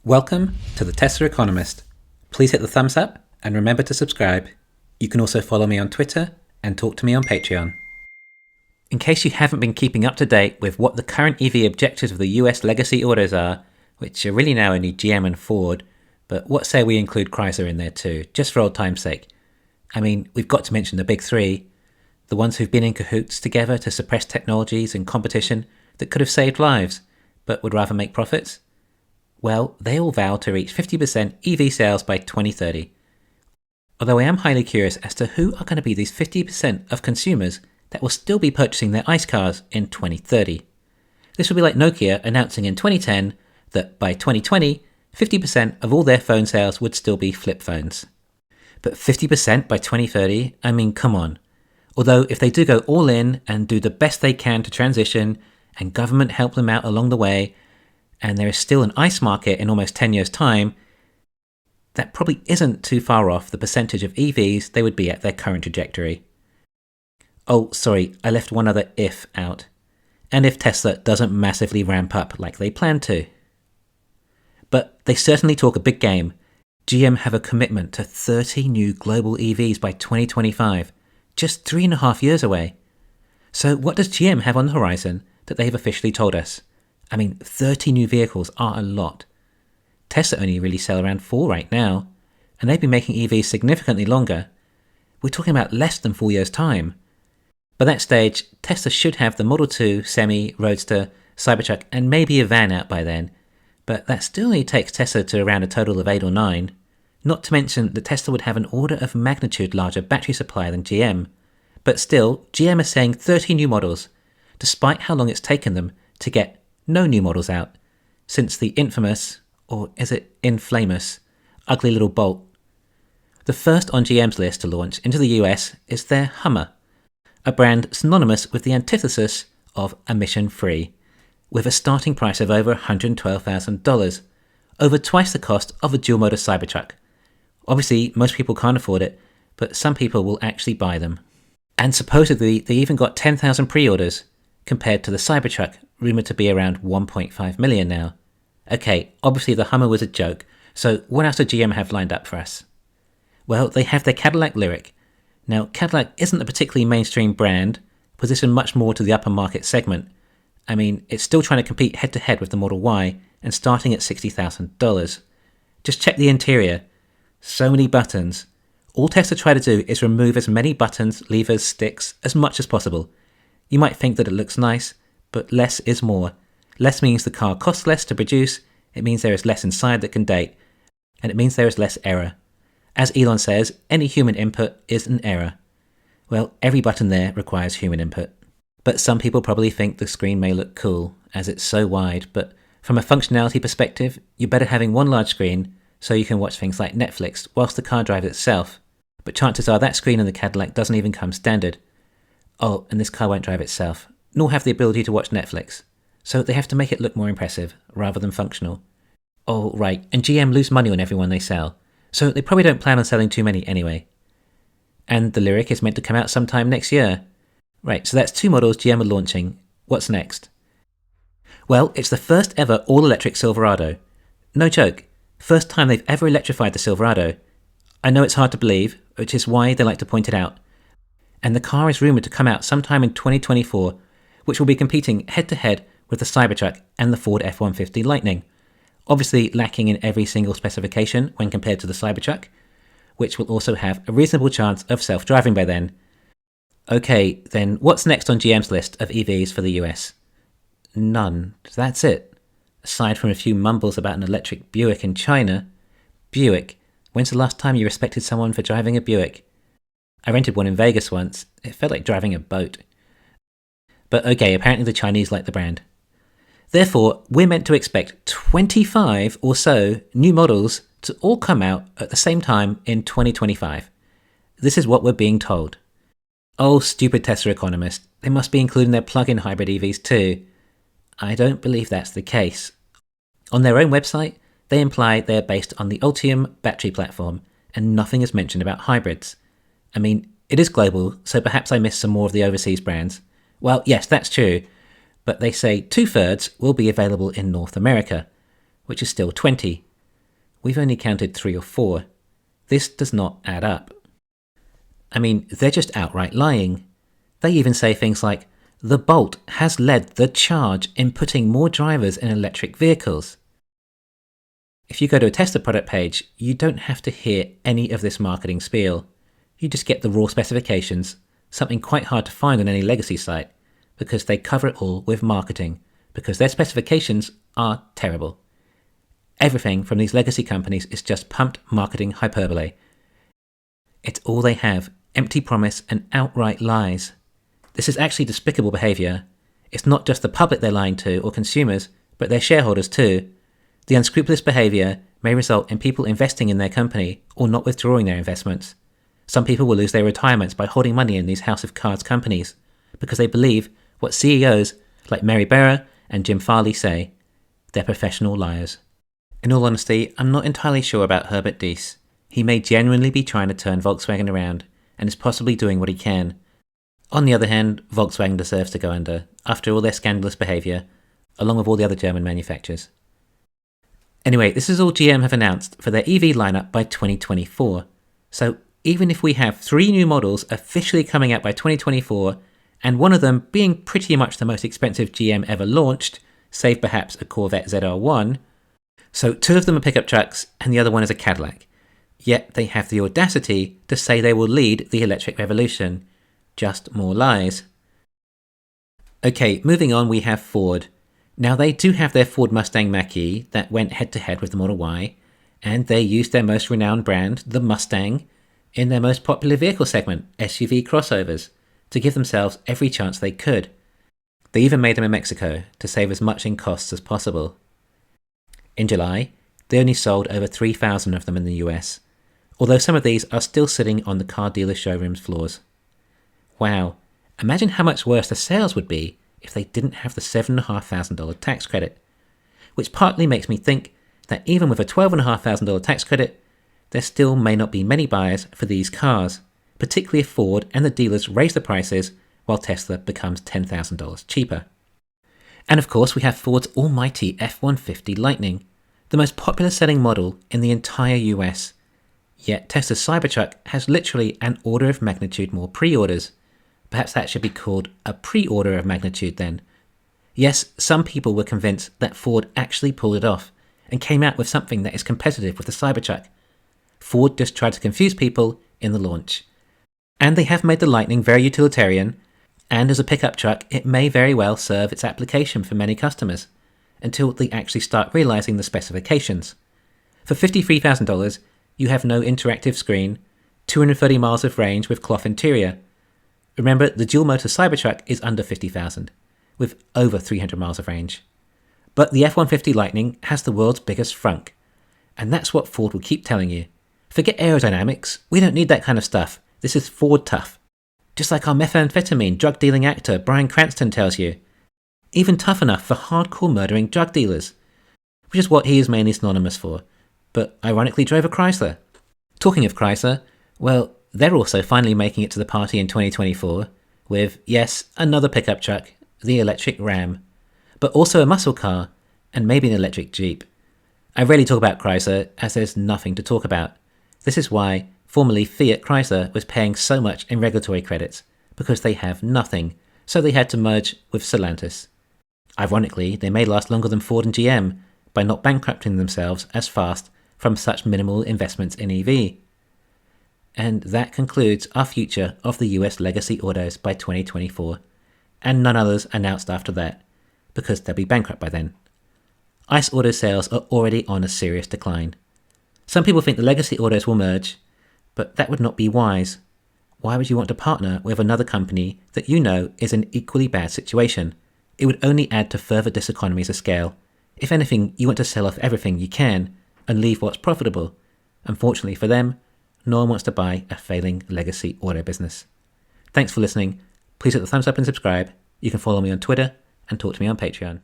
Welcome to the Tesla Economist. Please hit the thumbs up and remember to subscribe. You can also follow me on Twitter and talk to me on Patreon. In case you haven't been keeping up to date with what the current EV objectives of the US legacy autos are, which are really now only GM and Ford, but what say we include Chrysler in there too, just for old time's sake. I mean, we've got to mention the big three, the ones who've been in cahoots together to suppress technologies and competition that could have saved lives, but would rather make profits. Well, they all vow to reach 50% EV sales by 2030. Although I am highly curious as to who are going to be these 50% of consumers that will still be purchasing their ICE cars in 2030. This will be like Nokia announcing in 2010 that by 2020, 50% of all their phone sales would still be flip phones. But 50% by 2030? I mean, come on. Although if they do go all in and do the best they can to transition, and government help them out along the way, and there is still an ICE market in almost 10 years' time, that probably isn't too far off the percentage of EVs they would be at their current trajectory. Oh, sorry, I left one other if out. And if Tesla doesn't massively ramp up like they plan to. But they certainly talk a big game. GM have a commitment to 30 new global EVs by 2025, just 3.5 years away. So what does GM have on the horizon that they've officially told us? I mean, 30 new vehicles are a lot. Tesla only really sell around 4 right now, and they've been making EVs significantly longer. We're talking about less than 4 years' time. By that stage, Tesla should have the Model 2, Semi, Roadster, Cybertruck, and maybe a van out by then, but that still only takes Tesla to around a total of 8 or 9, not to mention that Tesla would have an order of magnitude larger battery supply than GM. But still, GM is saying 30 new models, despite how long it's taken them to get no new models out, since the infamous, or is it infamous, ugly little Bolt. The first on GM's list to launch into the US is their Hummer, a brand synonymous with the antithesis of emission-free, with a starting price of over $112,000, over twice the cost of a dual-motor Cybertruck. Obviously, most people can't afford it, but some people will actually buy them. And supposedly, they even got 10,000 pre-orders, compared to the Cybertruck, rumoured to be around 1.5 million now. Okay, obviously the Hummer was a joke, so what else do GM have lined up for us? Well, they have their Cadillac lyriq. Now, Cadillac isn't a particularly mainstream brand, positioned much more to the upper market segment. I mean, it's still trying to compete head-to-head with the Model Y, and starting at $60,000. Just check the interior. So many buttons. All Tesla try to do is remove as many buttons, levers, sticks, as much as possible. You might think that it looks nice, but less is more. Less means the car costs less to produce, it means there is less inside that can date, and it means there is less error. As Elon says, any human input is an error. Well, every button there requires human input. But some people probably think the screen may look cool, as it's so wide, but from a functionality perspective, you're better having one large screen so you can watch things like Netflix whilst the car drives itself. But chances are that screen in the Cadillac doesn't even come standard. Oh, and this car won't drive itself, nor have the ability to watch Netflix. So they have to make it look more impressive, rather than functional. Oh, right, and GM lose money on everyone they sell, so they probably don't plan on selling too many anyway. And the lyriq is meant to come out sometime next year. Right, so that's 2 models GM are launching. What's next? Well, it's the first ever all-electric Silverado. No joke, first time they've ever electrified the Silverado. I know it's hard to believe, which is why they like to point it out. And the car is rumoured to come out sometime in 2024, which will be competing head-to-head with the Cybertruck and the Ford F-150 Lightning, obviously lacking in every single specification when compared to the Cybertruck, which will also have a reasonable chance of self-driving by then. Okay, then what's next on GM's list of EVs for the US? None. That's it. Aside from a few mumbles about an electric Buick in China. Buick. When's the last time you respected someone for driving a Buick? I rented one in Vegas once. It felt like driving a boat. But okay, apparently the Chinese like the brand. Therefore, we're meant to expect 25 or so new models to all come out at the same time in 2025. This is what we're being told. Oh, stupid Tesla economist. They must be including their plug-in hybrid EVs too. I don't believe that's the case. On their own website, they imply they are based on the Ultium battery platform, and nothing is mentioned about hybrids. I mean, it is global, so perhaps I missed some more of the overseas brands. Well, yes, that's true, but they say 2/3 will be available in North America, which is still 20. we've only counted 3 or 4. This does not add up. I mean, they're just outright lying. They even say things like, the Bolt has led the charge in putting more drivers in electric vehicles. If you go to a Tesla product page, you don't have to hear any of this marketing spiel. You just get the raw specifications, something quite hard to find on any legacy site, because they cover it all with marketing, because their specifications are terrible. Everything from these legacy companies is just pumped marketing hyperbole. It's all they have, empty promise and outright lies. This is actually despicable behaviour. It's not just the public they're lying to or consumers, but their shareholders too. The unscrupulous behaviour may result in people investing in their company or not withdrawing their investments. Some people will lose their retirements by holding money in these house of cards companies because they believe what CEOs like Mary Barra and Jim Farley say. They're professional liars. In all honesty, I'm not entirely sure about Herbert Diess. He may genuinely be trying to turn Volkswagen around and is possibly doing what he can. On the other hand, Volkswagen deserves to go under, after all their scandalous behaviour, along with all the other German manufacturers. Anyway, this is all GM have announced for their EV lineup by 2024. So even if we have 3 new models officially coming out by 2024, and one of them being pretty much the most expensive GM ever launched, save perhaps a Corvette ZR1, so 2 of them are pickup trucks and the other one is a Cadillac. Yet they have the audacity to say they will lead the electric revolution. Just more lies. Okay, moving on, we have Ford. Now they do have their Ford Mustang Mach-E that went head-to-head with the Model Y, and they used their most renowned brand, the Mustang, in their most popular vehicle segment, SUV crossovers, to give themselves every chance they could. They even made them in Mexico to save as much in costs as possible. In July, they only sold over 3,000 of them in the US, although some of these are still sitting on the car dealer showrooms floors. Wow, imagine how much worse the sales would be if they didn't have the $7,500 tax credit, which partly makes me think that even with a $12,500 tax credit, there still may not be many buyers for these cars, particularly if Ford and the dealers raise the prices while Tesla becomes $10,000 cheaper. And of course we have Ford's almighty F-150 Lightning, the most popular selling model in the entire US. Yet Tesla's Cybertruck has literally an order of magnitude more pre-orders. Perhaps that should be called a pre-order of magnitude then. Yes, some people were convinced that Ford actually pulled it off and came out with something that is competitive with the Cybertruck. Ford just tried to confuse people in the launch. And they have made the Lightning very utilitarian, and as a pickup truck it may very well serve its application for many customers, until they actually start realising the specifications. For $53,000, you have no interactive screen, 230 miles of range with cloth interior. Remember, the dual-motor Cybertruck is under $50,000, with over 300 miles of range. But the F-150 Lightning has the world's biggest frunk, and that's what Ford will keep telling you. Forget aerodynamics, we don't need that kind of stuff. This is Ford tough. Just like our methamphetamine drug-dealing actor Bryan Cranston tells you. Even tough enough for hardcore murdering drug dealers, which is what he is mainly synonymous for, but ironically drove a Chrysler. Talking of Chrysler, well, they're also finally making it to the party in 2024 with, yes, another pickup truck, the electric Ram, but also a muscle car and maybe an electric Jeep. I rarely talk about Chrysler as there's nothing to talk about. This is why formerly Fiat Chrysler was paying so much in regulatory credits, because they have nothing, so they had to merge with Stellantis. Ironically, they may last longer than Ford and GM by not bankrupting themselves as fast from such minimal investments in EV. And that concludes our future of the US legacy autos by 2024, and none others announced after that, because they'll be bankrupt by then. ICE auto sales are already on a serious decline. Some people think the legacy autos will merge, but that would not be wise. Why would you want to partner with another company that you know is in an equally bad situation? It would only add to further diseconomies of scale. If anything, you want to sell off everything you can and leave what's profitable. Unfortunately for them, no one wants to buy a failing legacy auto business. Thanks for listening. Please hit the thumbs up and subscribe. You can follow me on Twitter and talk to me on Patreon.